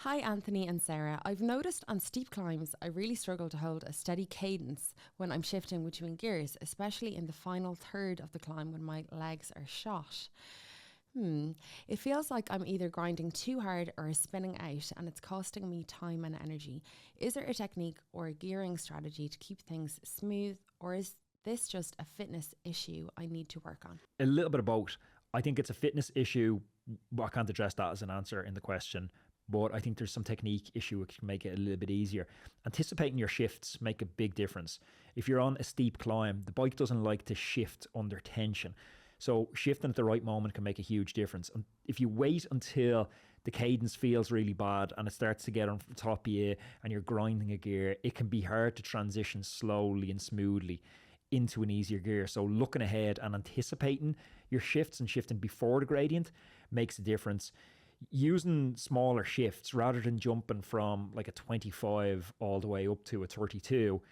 Hi, Anthony and Sarah. I've noticed on steep climbs, I really struggle to hold a steady cadence when I'm shifting between gears, especially in the final third of the climb when my legs are shot. It feels like I'm either grinding too hard or spinning out, and it's costing me time and energy. Is there a technique or a gearing strategy to keep things smooth, or is this just a fitness issue I need to work on? A little bit of both. I think it's a fitness issue. I can't address that as an answer in the question, but I think there's some technique issue which can make it a little bit easier. Anticipating your shifts make a big difference. If you're on a steep climb, the bike doesn't like to shift under tension. So shifting at the right moment can make a huge difference. And if you wait until the cadence feels really bad and it starts to get on top of you and you're grinding a gear, it can be hard to transition slowly and smoothly into an easier gear. So looking ahead and anticipating your shifts and shifting before the gradient makes a difference. Using smaller shifts rather than jumping from like a 25 all the way up to a 32,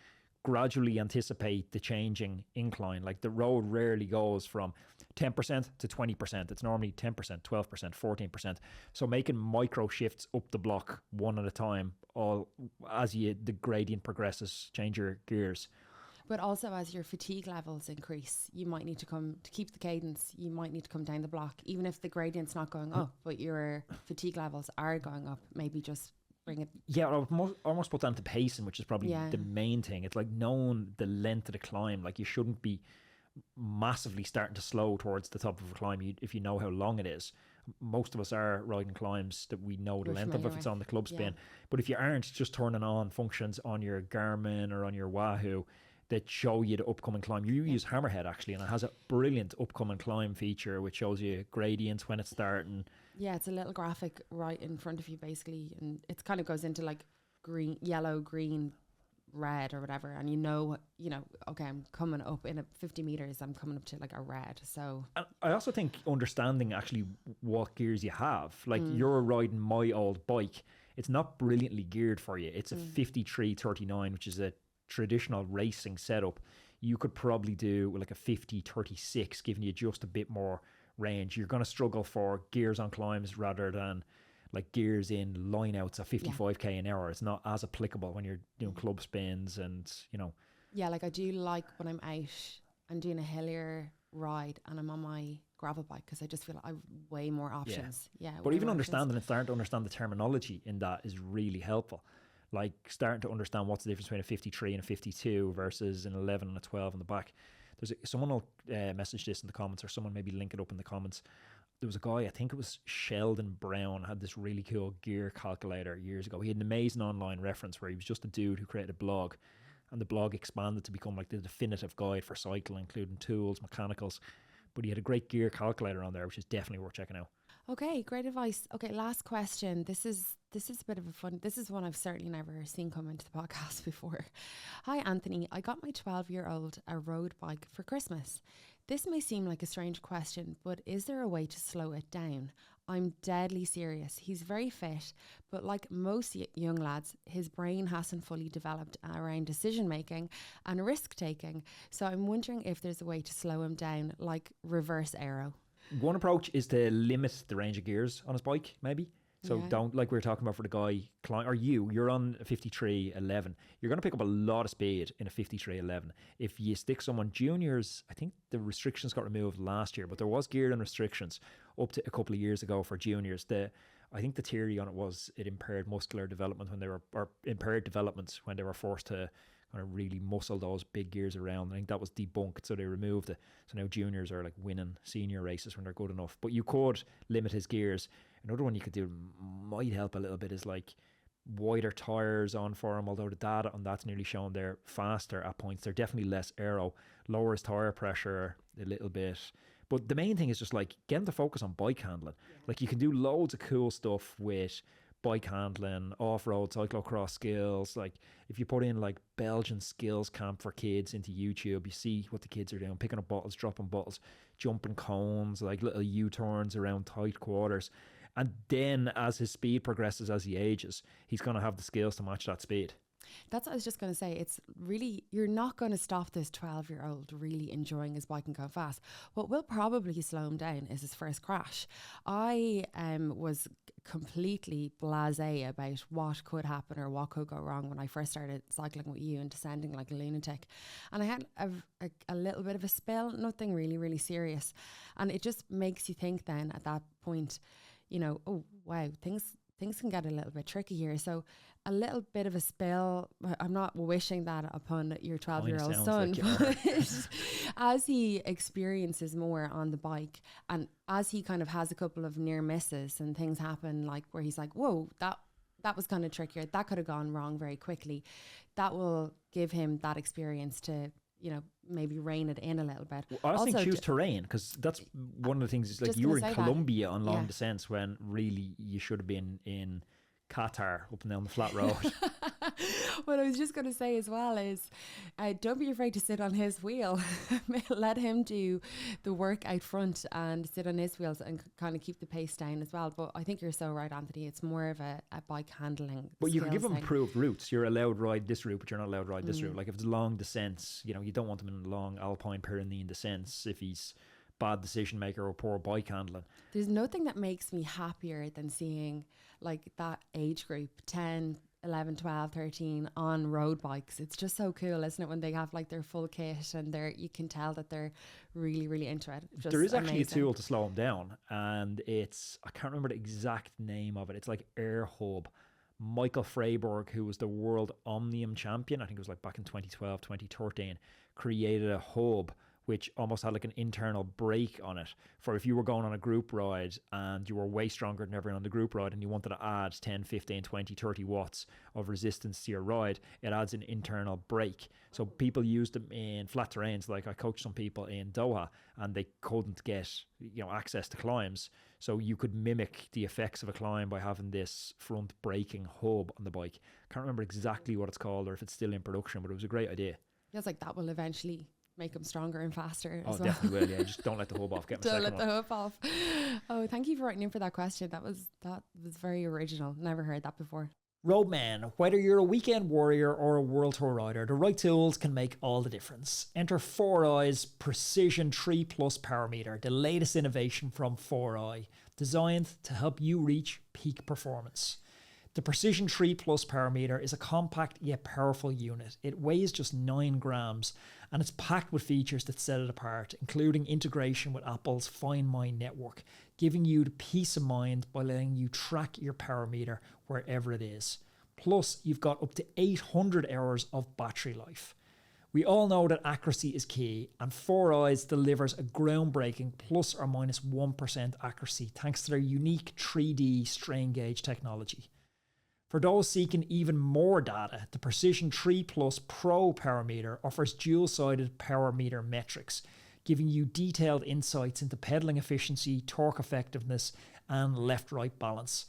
gradually anticipate the changing incline. Like the road rarely goes from 10% to 20%. It's normally 10%, 12%, 14%. So making micro shifts up the block one at a time, all as the gradient progresses, change your gears. But also, as your fatigue levels increase, you might need to to keep the cadence, you might need to come down the block, even if the gradient's not going up, but your fatigue levels are going up, maybe just bring it. Yeah, I would almost put that into pacing, which is probably the main thing. It's like knowing the length of the climb. Like you shouldn't be massively starting to slow towards the top of a climb if you know how long it is. Most of us are riding climbs that we know the length of if it's on the club spin. But if you aren't, just turning on functions on your Garmin or on your Wahoo that show you the upcoming climb. You use Hammerhead actually, and it has a brilliant upcoming climb feature which shows you gradients when it's starting. Yeah, it's a little graphic right in front of you basically, and it kind of goes into like green, yellow, green, red or whatever, and you know, okay, I'm coming up in 50 meters, I'm coming up to like a red. So and I also think understanding actually what gears you have, like you're riding my old bike, it's not brilliantly geared for you. It's a 5339, which is a traditional racing setup. You could probably do like a 5036, giving you just a bit more range. You're going to struggle for gears on climbs rather than like gears in line outs at 55k an hour. It's not as applicable when you're doing club spins and like I do like when I'm out and doing a hillier ride and I'm on my gravel bike, because I just feel like I've way more options. But even understanding and starting to understand the terminology in that is really helpful. Like starting to understand what's the difference between a 53 and a 52 versus an 11 and a 12 on the back. Someone will message this in the comments, or someone maybe link it up in the comments. There was a guy, I think it was Sheldon Brown, had this really cool gear calculator years ago. He had an amazing online reference where he was just a dude who created a blog, and the blog expanded to become like the definitive guide for cycling, including tools, mechanicals. But he had a great gear calculator on there, which is definitely worth checking out. Okay, great advice. Okay, last question. This is a bit of a fun. This is one I've certainly never seen come into the podcast before. Hi, Anthony. I got my 12-year-old a road bike for Christmas. This may seem like a strange question, but is there a way to slow it down? I'm deadly serious. He's very fit, but like most young lads, his brain hasn't fully developed around decision making and risk taking. So I'm wondering if there's a way to slow him down, like reverse aero. One approach is to limit the range of gears on his bike, maybe. So don't, like we were talking about for the guy, or you're on a 5311. You're going to pick up a lot of speed in a 5311. If you stick someone juniors, I think the restrictions got removed last year, but there was gear and restrictions up to a couple of years ago for juniors. I think the theory on it was it impaired muscular development or impaired development when they were forced to kind of really muscle those big gears around. I think that was debunked, so they removed it. So now juniors are like winning senior races when they're good enough. But you could limit his gears. Another one you could do might help a little bit is like wider tires on for him, although the data on that's nearly shown they're faster at points. They're definitely less aero, lowers tire pressure a little bit. But the main thing is just like get him to focus on bike handling. Like you can do loads of cool stuff with bike handling, off-road cyclocross skills. Like if you put in like Belgian skills camp for kids into YouTube, you see what the kids are doing, picking up bottles, dropping bottles, jumping cones, like little U-turns around tight quarters. And then as his speed progresses, as he ages, he's going to have the skills to match that speed. That's what I was just going to say. It's really, you're not going to stop this 12-year-old really enjoying his bike and going fast. What will probably slow him down is his first crash. I was completely blasé about what could happen or what could go wrong when I first started cycling with you and descending like a lunatic. And I had a little bit of a spill, nothing really, really serious. And it just makes you think then at that point, you know, oh, wow, things can get a little bit tricky here. So a little bit of a spill, I'm not wishing that upon your 12-year-old son, but as he experiences more on the bike and as he kind of has a couple of near misses and things happen like where he's like, whoa, that was kind of trickier, that could have gone wrong very quickly, that will give him that experience to, you know, maybe rein it in a little bit. Well, I also think choose terrain, because that's one of the things is like you were in Colombia on long descents when really you should have been in Qatar up and down the flat road. What I was just going to say as well is don't be afraid to sit on his wheel. Let him do the work out front and sit on his wheels and kind of keep the pace down as well. But I think you're so right, Anthony. It's more of a bike handling. But you can give him approved routes. You're allowed to ride this route, but you're not allowed to ride this route. Like if it's long descents, you know, you don't want him in long Alpine Pyrenean descents if he's bad decision maker or poor bike handling. There's nothing that makes me happier than seeing like that age group 10, 11, 12, 13 on road bikes. It's just so cool, isn't it, when they have like their full kit and you can tell that they're really, really into it. Just there is actually amazing. A tool to slow them down, and it's, I can't remember the exact name of it. It's like Air Hub. Michael Freiberg, who was the world Omnium champion, I think it was like back in 2012, 2013, created a hub which almost had like an internal brake on it for if you were going on a group ride and you were way stronger than everyone on the group ride and you wanted to add 10, 15, 20, 30 watts of resistance to your ride, it adds an internal brake. So people used them in flat terrains. Like I coached some people in Doha and they couldn't get, you know, access to climbs. So you could mimic the effects of a climb by having this front braking hub on the bike. Can't remember exactly what it's called or if it's still in production, but it was a great idea. Feels like that will eventually make them stronger and faster as well. Definitely will, yeah. Just don't let the hub off. Don't let the hub off. Oh, thank you for writing in for that question. That was very original. Never heard that before. Roadman, whether you're a weekend warrior or a world tour rider, the right tools can make all the difference. Enter 4i's Precision 3 Plus Power Meter, the latest innovation from 4i, designed to help you reach peak performance. The Precision 3 Plus Power Meter is a compact yet powerful unit. It weighs just 9 grams and it's packed with features that set it apart, including integration with Apple's Find My network, giving you the peace of mind by letting you track your power meter wherever it is. Plus, you've got up to 800 hours of battery life. We all know that accuracy is key, and 4i's delivers a groundbreaking plus or minus 1% accuracy thanks to their unique 3D strain gauge technology. For those seeking even more data, the Precision 3 Plus Pro Power Meter offers dual-sided power meter metrics, giving you detailed insights into pedaling efficiency, torque effectiveness, and left-right balance.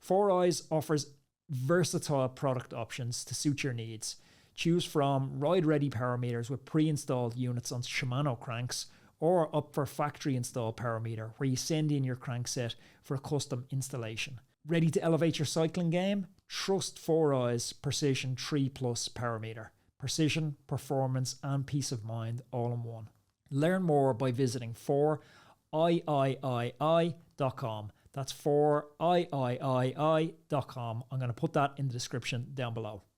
4i's offers versatile product options to suit your needs. Choose from ride-ready power meters with pre-installed units on Shimano cranks, or up for factory-installed power meter, where you send in your crankset for a custom installation. Ready to elevate your cycling game? Trust 4i's Precision 3 Plus Power Meter. Precision, performance, and peace of mind all in one. Learn more by visiting 4iii.com. That's 4iii.com. I'm going to put that in the description down below.